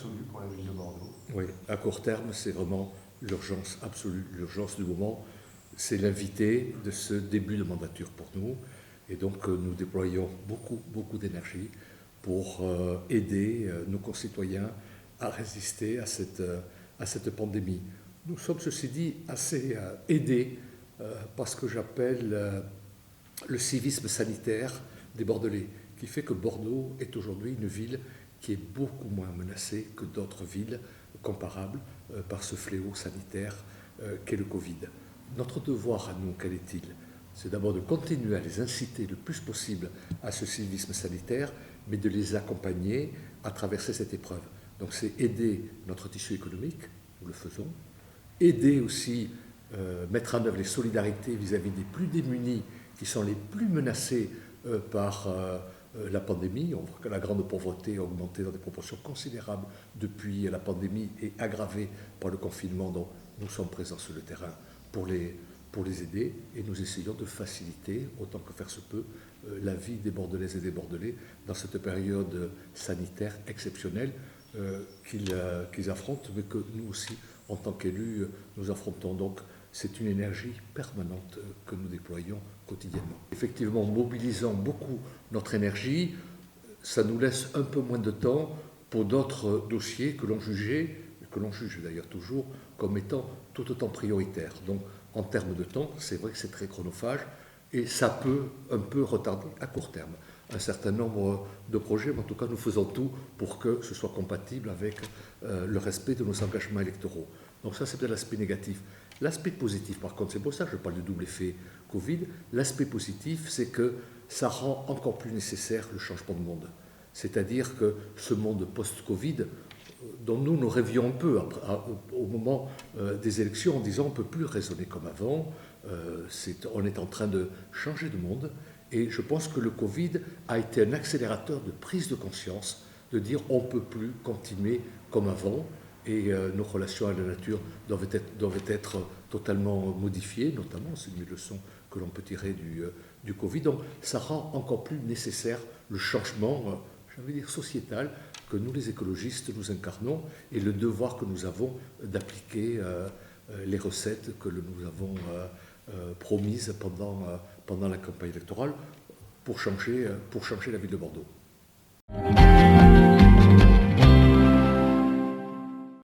absolue pour la ville de Bordeaux. Oui, à court terme, c'est vraiment l'urgence absolue, l'urgence du moment. C'est l'invité de ce début de mandature pour nous. Et donc, nous déployons beaucoup d'énergie pour aider nos concitoyens à résister à cette pandémie. Nous sommes, ceci dit, assez aidés par ce que j'appelle le civisme sanitaire des Bordelais, qui fait que Bordeaux est aujourd'hui une ville qui est beaucoup moins menacée que d'autres villes comparables par ce fléau sanitaire qu'est le Covid. Notre devoir à nous, quel est-il? C'est d'abord de continuer à les inciter le plus possible à ce civisme sanitaire, mais de les accompagner à traverser cette épreuve. Donc c'est aider notre tissu économique, nous le faisons, aider aussi, mettre en œuvre les solidarités vis-à-vis des plus démunis qui sont les plus menacés par la pandémie. On voit que la grande pauvreté a augmenté dans des proportions considérables depuis la pandémie et aggravée par le confinement. Donc nous sommes présents sur le terrain pour les aider et nous essayons de faciliter, autant que faire se peut, la vie des Bordelaises et des Bordelais dans cette période sanitaire exceptionnelle qu'ils affrontent, mais que nous aussi, en tant qu'élus, nous affrontons. Donc c'est une énergie permanente que nous déployons quotidiennement. Effectivement, mobilisant beaucoup notre énergie, ça nous laisse un peu moins de temps pour d'autres dossiers que l'on jugeait, que l'on juge d'ailleurs toujours, comme étant tout autant prioritaires. Donc, en termes de temps, c'est vrai que c'est très chronophage et ça peut un peu retarder à court terme un certain nombre de projets, mais en tout cas, nous faisons tout pour que ce soit compatible avec le respect de nos engagements électoraux. Donc ça, c'est peut-être l'aspect négatif. L'aspect positif, par contre, c'est pour ça que je parle du double effet Covid, l'aspect positif, c'est que ça rend encore plus nécessaire le changement de monde. C'est-à-dire que ce monde post-Covid, dont nous rêvions un peu au moment des élections en disant on ne peut plus raisonner comme avant, on est en train de changer de monde et je pense que le Covid a été un accélérateur de prise de conscience, de dire on ne peut plus continuer comme avant et nos relations à la nature doivent être totalement modifiées, notamment c'est une leçon que l'on peut tirer du Covid. Donc ça rend encore plus nécessaire le changement, sociétal que nous les écologistes nous incarnons et le devoir que nous avons d'appliquer les recettes que nous avons promises pendant la campagne électorale pour changer la ville de Bordeaux.